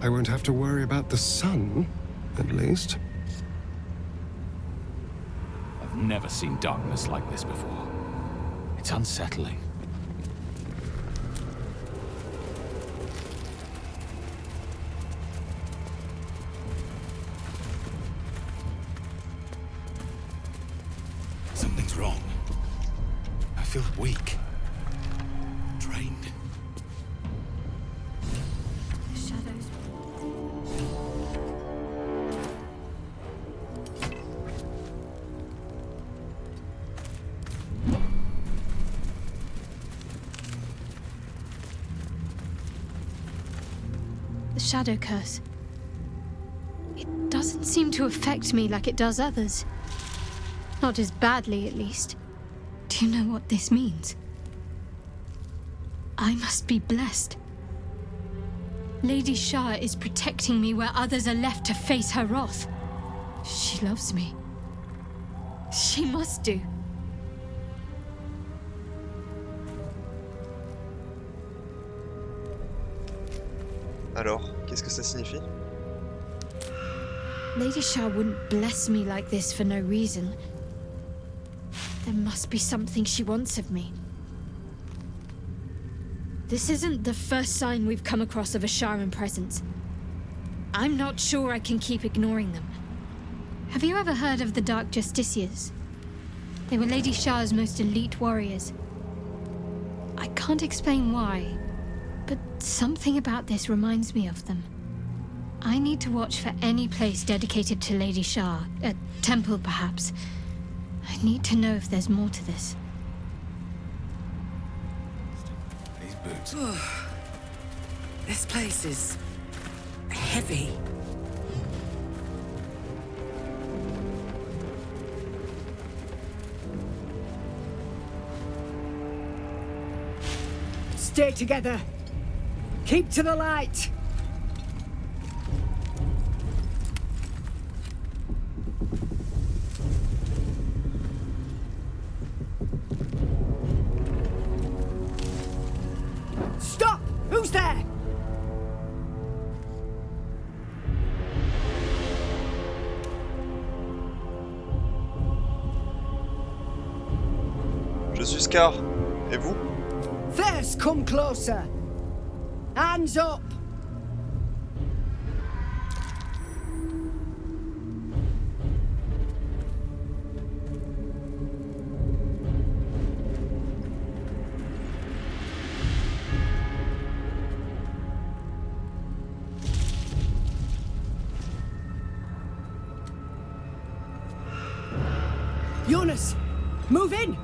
I won't have to worry about the sun, at least. I've never seen darkness like this before. It's unsettling. Something's wrong. I feel weak. Drained. The shadows. The shadow curse. It doesn't seem to affect me like it does others. Not as badly, at least. Do you know what this means? I must be blessed. Lady Shah is protecting me where others are left to face her wrath. She loves me. She must do. Alors, qu'est-ce que ça signifie? Lady Shah wouldn't bless me like this for no reason. There must be something she wants of me. This isn't the first sign we've come across of a Sharan presence. I'm not sure I can keep ignoring them. Have you ever heard of the Dark Justiciars? They were Lady Shah's most elite warriors. I can't explain why, but something about this reminds me of them. I need to watch for any place dedicated to Lady Shah, a temple perhaps. I need to know if there's more to this. These boots. This place is heavy. Stay together. Keep to the light. Stop! Who's there? Je suis Scar. Et vous? First, come closer. Hands up. Jonas, move in.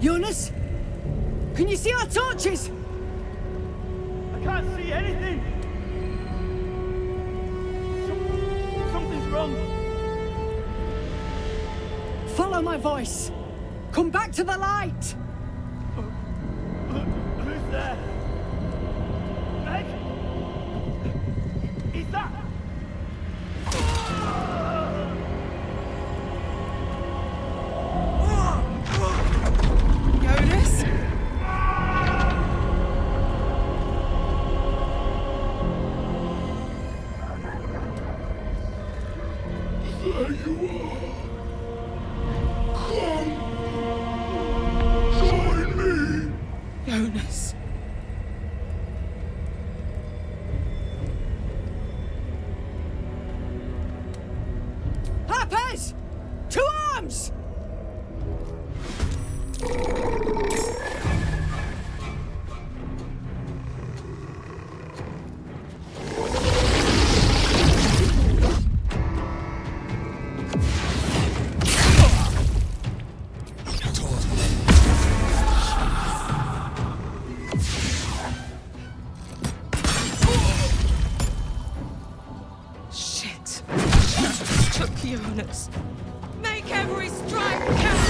Jonas? Can you see our torches? I can't see anything. Something's wrong. Follow my voice. Come back to the light. Who's there? Meg? Is that? Jonas? There you are. Come. Join me. Jonas. Harpers! To arms! Shit. Took Jonas. Make every strike count!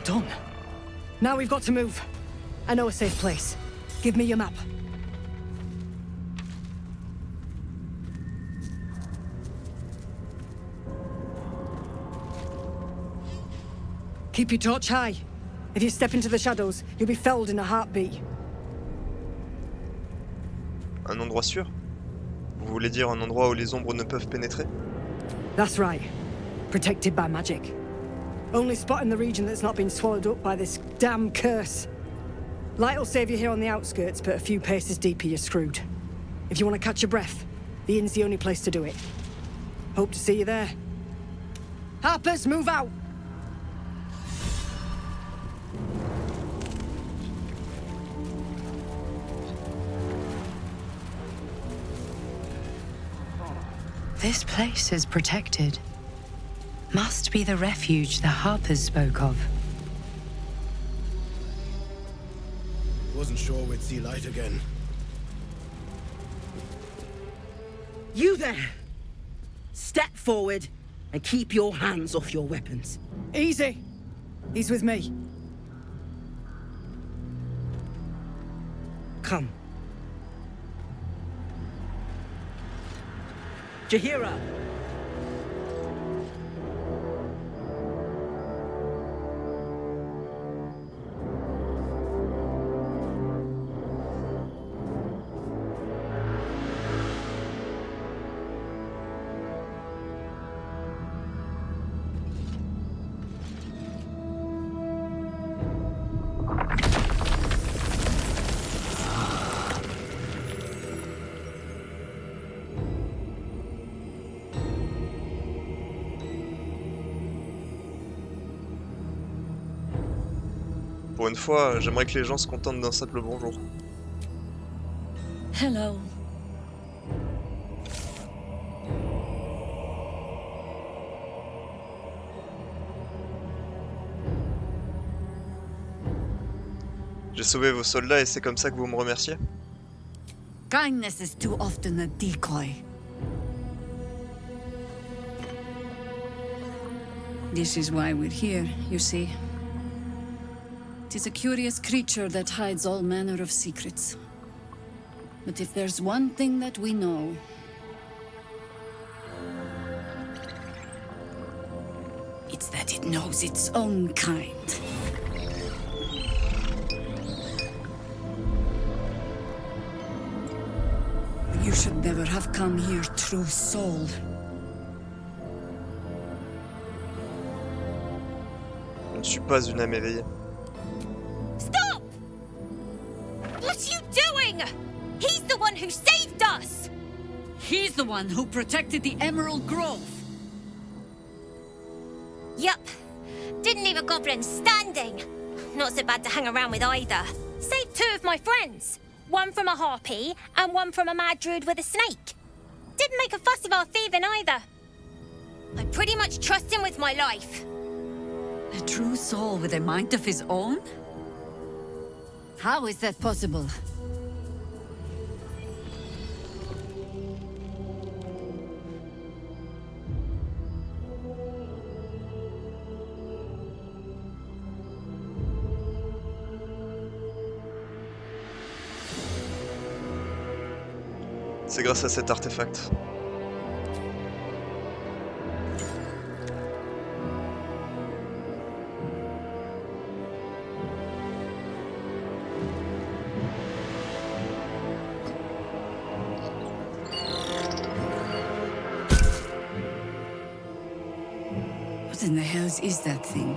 done. Now we've got to move. I know a safe place. Give me your map. Keep your torch high. If you step into the shadows, you'll be felled in a heartbeat. Un endroit sûr? Vous voulez dire un endroit où les ombres ne peuvent pénétrer? That's right. Protected by magic. Only spot in the region that's not been swallowed up by this damn curse. Light'll save you here on the outskirts, but a few paces deeper you're screwed. If you want to catch your breath, the inn's the only place to do it. Hope to see you there. Harpers, move out! This place is protected. Must be the refuge the Harpers spoke of. Wasn't sure we'd see light again. You there! Step forward and keep your hands off your weapons. Easy. He's with me. Come. Jahira! Pour une fois, j'aimerais que les gens se contentent d'un simple bonjour. Hello. J'ai sauvé vos soldats et c'est comme ça que vous me remerciez? Kindness is too often a decoy. This is why we're here, you see. It is a curious creature that hides all manner of secrets. But if there's one thing that we know, it's that it knows its own kind. You should never have come here, true soul. Je ne suis pas une âme éveillée. Stop! What are you doing? He's the one who saved us! He's the one who protected the Emerald Grove. Yup. Didn't leave a goblin standing. Not so bad to hang around with either. Saved two of my friends. One from a harpy, and one from a mad druid with a snake. Didn't make a fuss of our thieving either. I pretty much trust him with my life. A true soul with a mind of his own? How is that possible? C'est grâce à cet artefact. What in the hells is that thing?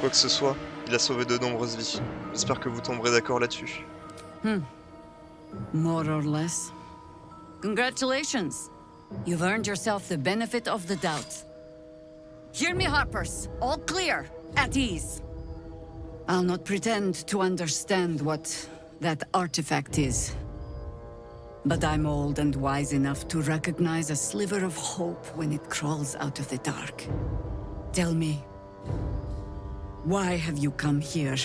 Quoi que ce soit, il a sauvé de nombreuses vies. J'espère que vous tomberez d'accord là-dessus. More or less. Congratulations. You've earned yourself the benefit of the doubt. Hear me, Harpers. All clear. At ease. I'll not pretend to understand what that artifact is. But I'm old and wise enough to recognize a sliver of hope when it crawls out of the dark. Tell me, why have you come here?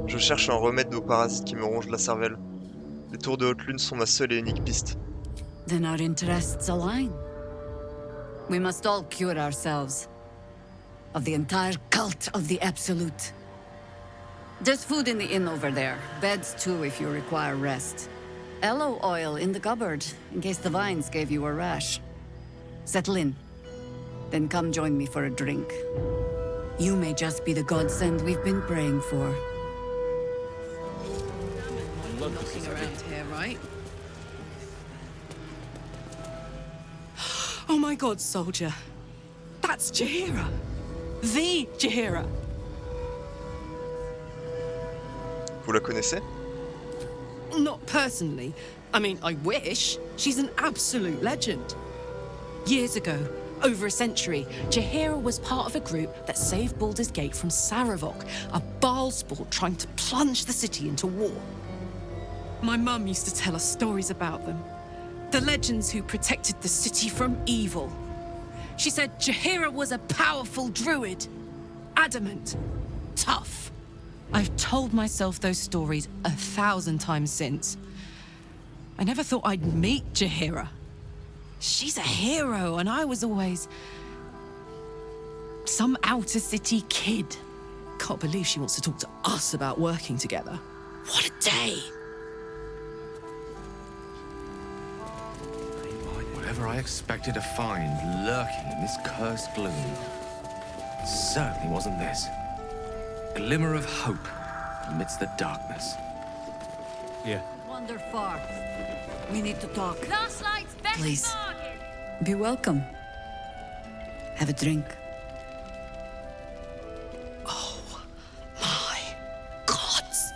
Je cherche un remède aux parasites qui me rongent la cervelle. Les tours de haute lune sont ma seule et unique piste. Then our interests align. We must all cure ourselves of the entire cult of the Absolute. There's food in the inn over there. Beds too if you require rest. Aloe oil in the cupboard, in case the vines gave you a rash. Settle in. Then come join me for a drink. You may just be the godsend we've been praying for. Knocking around here, right? Oh my god, soldier. That's Jaheira. The Jaheira. Vous la connaissez? Not personally. I mean, I wish. She's an absolute legend. Years ago, over a century, Jaheira was part of a group that saved Baldur's Gate from Saravok, a Baal sport trying to plunge the city into war. My mum used to tell us stories about them. The legends who protected the city from evil. She said Jaheira was a powerful druid. Adamant. Tough. I've told myself those stories 1,000 times since. I never thought I'd meet Jaheira. She's a hero, and I was always some outer city kid. Can't believe she wants to talk to us about working together. What a day! Whatever I expected to find lurking in this cursed gloom, it certainly wasn't this. Glimmer of hope amidst the darkness. Yeah. Wander far. We need to talk. Last night's best Please. bargain. Be welcome. Have a drink. Oh my gods!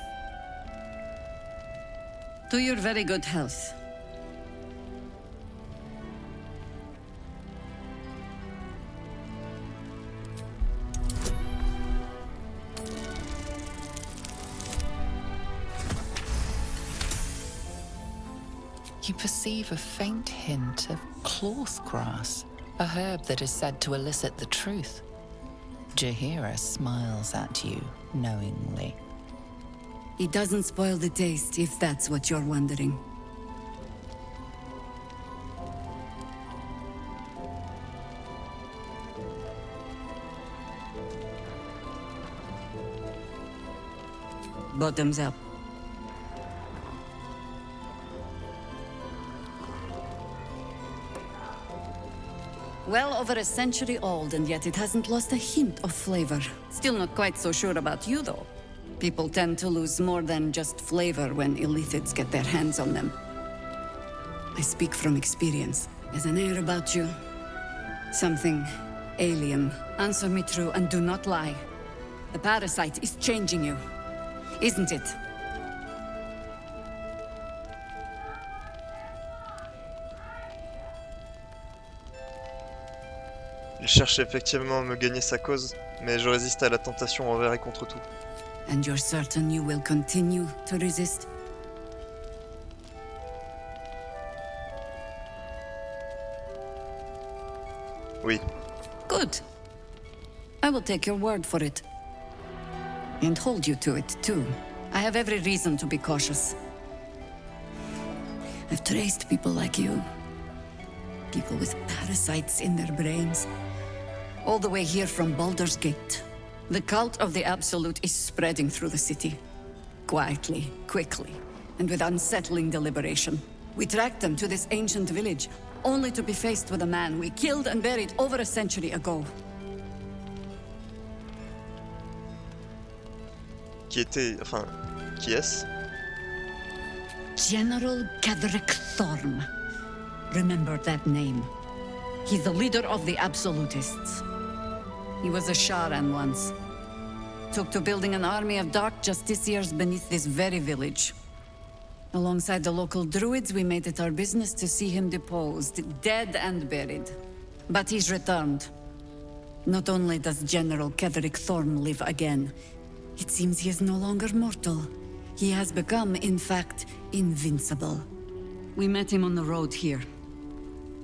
To your very good health. You perceive a faint hint of cloth grass, a herb that is said to elicit the truth. Jaheira smiles at you knowingly. It doesn't spoil the taste, if that's what you're wondering. Bottoms up. Well over a century old, and yet it hasn't lost a hint of flavor. Still not quite so sure about you, though. People tend to lose more than just flavor when illithids get their hands on them. I speak from experience. There's an air about you. Something alien. Answer me true and do not lie. The parasite is changing you, isn't it? Il cherche effectivement à me gagner sa cause, mais je résiste à la tentation envers et contre tout. And you're certain you will continue to resist? Oui. Good. I will take your word for it. And hold you to it, too. I have every reason to be cautious. I've traced people like you. People with parasites in their brains. All the way here from Baldur's Gate. The cult of the Absolute is spreading through the city. Quietly, quickly, and with unsettling deliberation. We tracked them to this ancient village, only to be faced with a man we killed and buried over a century ago. Qui est-ce? General Ketherick Thorm. Remember that name. He's the leader of the Absolutists. He was a Sharan once. Took to building an army of dark justiciars beneath this very village. Alongside the local druids, we made it our business to see him deposed, dead and buried. But he's returned. Not only does General Ketherick Thorm live again, it seems he is no longer mortal. He has become, in fact, invincible. We met him on the road here,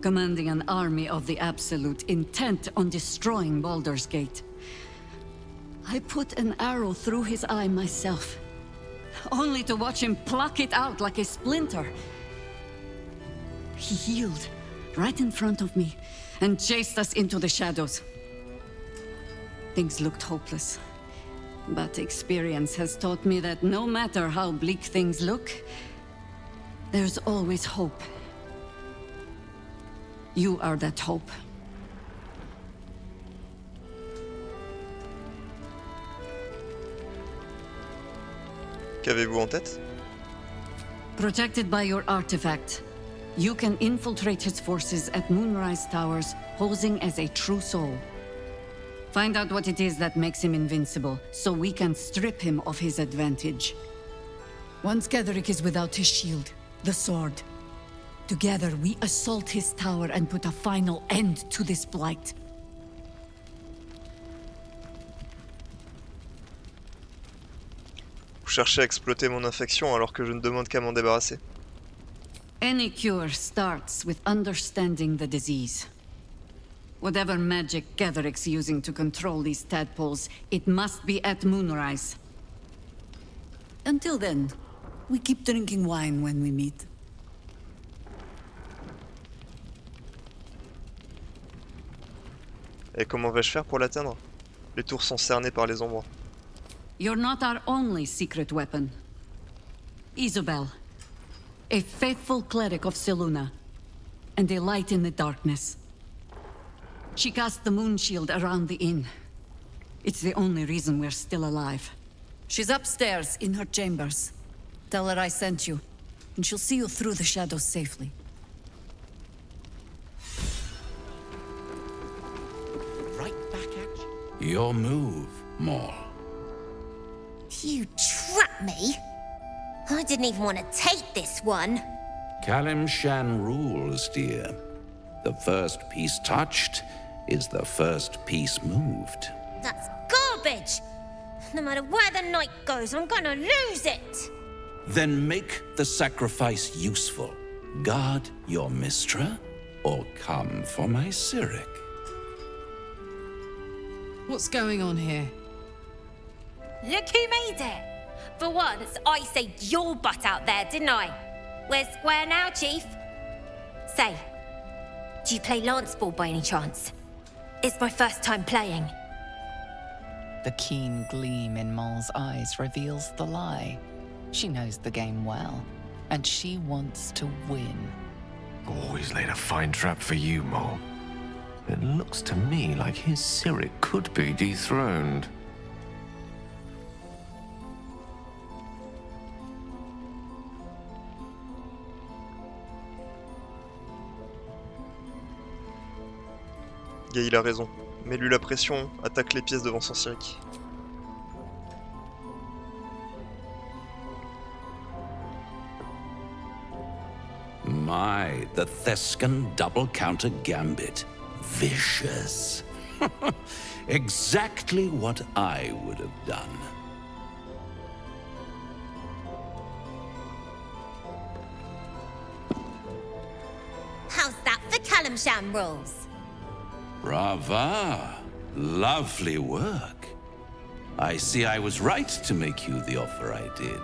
commanding an army of the Absolute, intent on destroying Baldur's Gate. I put an arrow through his eye myself. only to watch him pluck it out like a splinter. He healed right in front of me and chased us into the shadows. Things looked hopeless, but experience has taught me that no matter how bleak things look, there's always hope. You are that hope. Qu'avez-vous en tête? Protected by your artifact, you can infiltrate his forces at Moonrise Towers, posing as a true soul. Find out what it is that makes him invincible, so we can strip him of his advantage. Once Ketheric is without his shield, the sword, together we assault his tower and put a final end to this blight. Vous cherchez à exploiter mon infection alors que je ne demande qu'à m'en débarrasser. Any cure starts with understanding the disease. Whatever magic Ketheric's using to control these tadpoles, it must be at Moonrise. Until then, we keep drinking wine when we meet. Et comment vais-je faire pour l'atteindre? Les tours sont cernées par les ombres. You're not our only secret weapon. Isobel, a faithful cleric of Selûne, and a light in the darkness. She cast the moon shield around the inn. It's the only reason we're still alive. She's upstairs in her chambers. Tell her I sent you, and she'll see you through the shadows safely. Right back at you. Your move, Maul. You trapped me? I didn't even want to take this one. Kalimshan rules, dear. The first piece touched is the first piece moved. That's garbage! No matter where the night goes, I'm gonna lose it! Then make the sacrifice useful. Guard your Mistra, or come for my Cyric. What's going on here? Look who made it! For once, I saved your butt out there, didn't I? We're square now, Chief. Say, do you play lance ball by any chance? It's my first time playing. The keen gleam in Maul's eyes reveals the lie. She knows the game well, and she wants to win. Always laid a fine trap for you, Maul. It looks to me like his Cyric could be dethroned. Gay, il a raison. Mets-lui la pression, attaque les pièces devant son Cyric. My, the Thescan double counter gambit. Vicious. Exactly what I would have done. How's that for Kalimshan rules? Brava. Lovely work. I see I was right to make you the offer I did.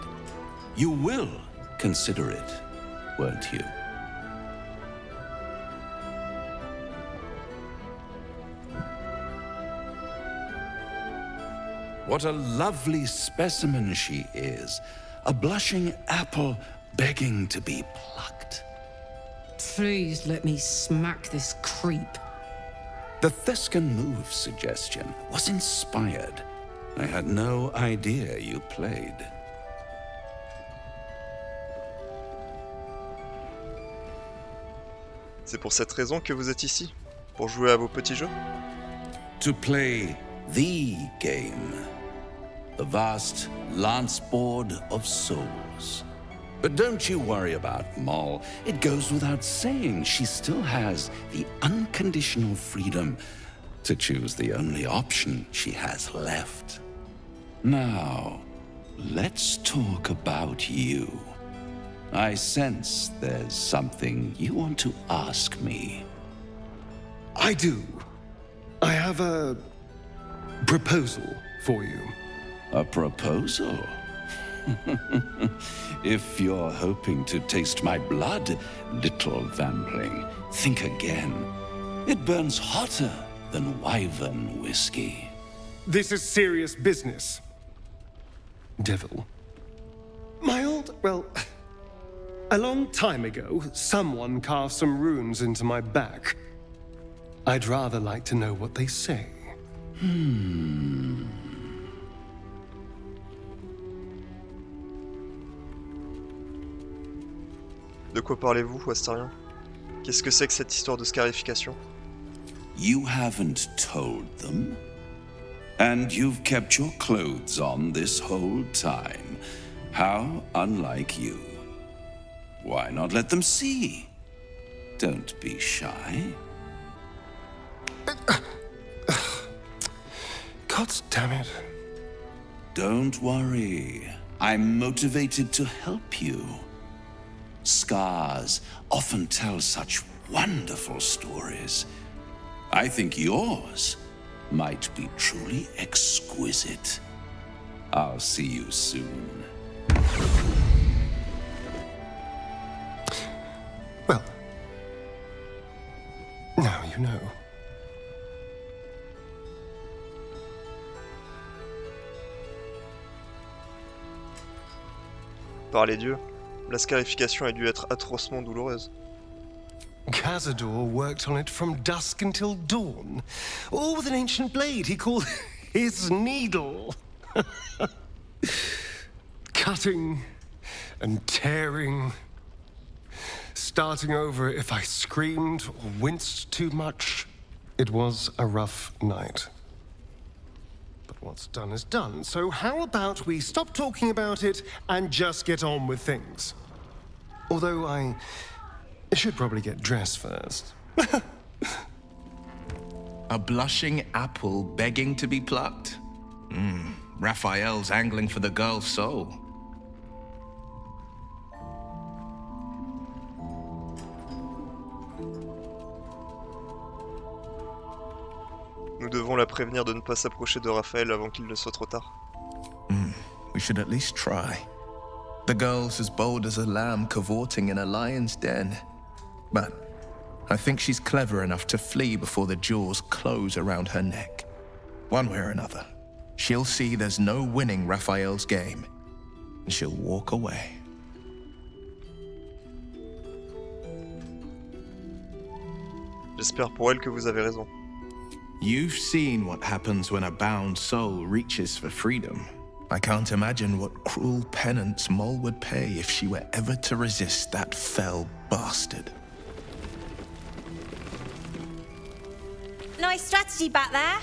You will consider it, won't you? What a lovely specimen she is. A blushing apple begging to be plucked. Please let me smack this creep. The Thescan move suggestion was inspired. I had no idea you played. C'est pour cette raison que vous êtes ici? Pour jouer à vos petits jeux? To play the game. The vast lance board of souls. But don't you worry about Maul. It goes without saying she still has the unconditional freedom to choose the only option she has left. Now, let's talk about you. I sense there's something you want to ask me. I do. I have a proposal for you. A proposal? If you're hoping to taste my blood, little vampling, think again. It burns hotter than wyvern whiskey. This is serious business. Devil. Well, a long time ago, someone carved some runes into my back. I'd rather like to know what they say. De quoi parlez-vous, Astarion? Qu'est-ce que c'est que cette histoire de scarification? You haven't told them? And you've kept your clothes on this whole time. How unlike you. Why not let them see? Don't be shy. God damn it. Don't worry. I'm motivated to help you. Scars often tell such wonderful stories. I think yours might be truly exquisite. I'll see you soon. Well, now you know. Par les dieux, la scarification a dû être atrocement douloureuse. Cazador worked on it from dusk until dawn, all with an ancient blade he called his needle. Cutting and tearing, starting over if I screamed or winced too much. It was a rough night. But what's done is done, so how about we stop talking about it and just get on with things? Although I should probably get dressed first. A blushing apple begging to be plucked? Raphael's angling for the girl's soul. Nous devons la prévenir de ne pas s'approcher de Raphaël avant qu'il ne soit trop tard. We should at least try. The girl's as bold as a lamb cavorting in a lion's den. But I think she's clever enough to flee before the jaws close around her neck. One way or another, she'll see there's no winning Raphael's game, and she'll walk away. J'espère pour elle que vous avez raison. You've seen what happens when a bound soul reaches for freedom. I can't imagine what cruel penance Moll would pay if she were ever to resist that fell bastard. Nice strategy back there.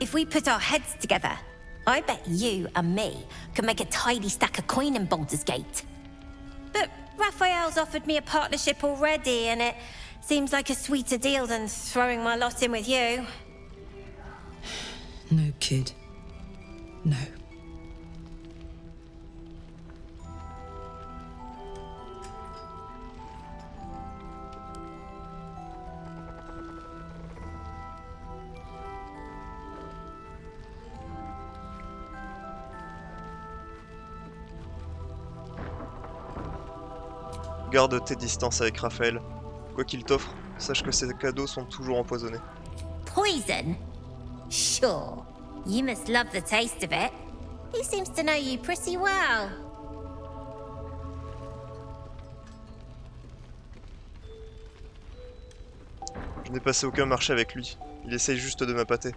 If we put our heads together, I bet you and me could make a tidy stack of coin in Baldur's Gate. But Raphael's offered me a partnership already, and it seems like a sweeter deal than throwing my lot in with you. No, kid. No. Garde tes distances avec Raphaël. Quoi qu'il t'offre, sache que ses cadeaux sont toujours empoisonnés. Poison? Sure. You must love the taste of it. He seems to know you pretty well. Je n'ai passé aucun marché avec lui. Il essaye juste de m'appâter.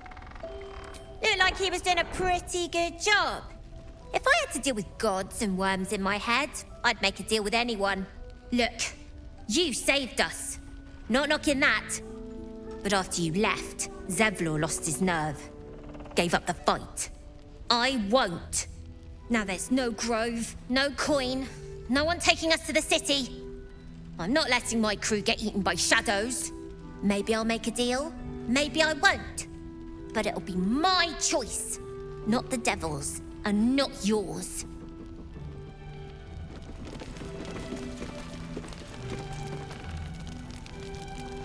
Looked like he was doing a pretty good job. If I had to deal with gods and worms in my head, I'd make a deal with anyone. Look, you saved us. Not knocking that. But after you left, Zevlor lost his nerve. Gave up the fight. I won't. Now there's no grove, no coin, no one taking us to the city. I'm not letting my crew get eaten by shadows. Maybe I'll make a deal, maybe I won't. But it'll be my choice, not the devil's, and not yours.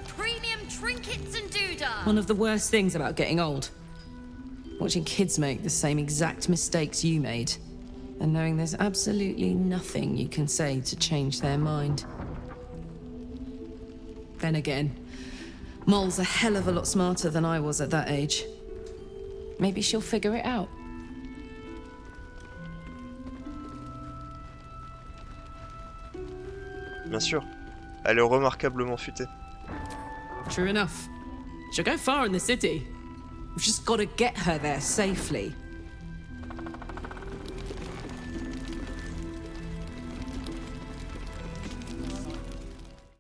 Premium trinkets and doodah. One of the worst things about getting old. Watching kids make the same exact mistakes you made. and knowing there's absolutely nothing you can say to change their mind. Then again, Moll's a hell of a lot smarter than I was at that age. Maybe she'll figure it out. Bien sûr. Elle est remarquablement futée. True enough. She'll go far in the city. We've just got to get her there safely.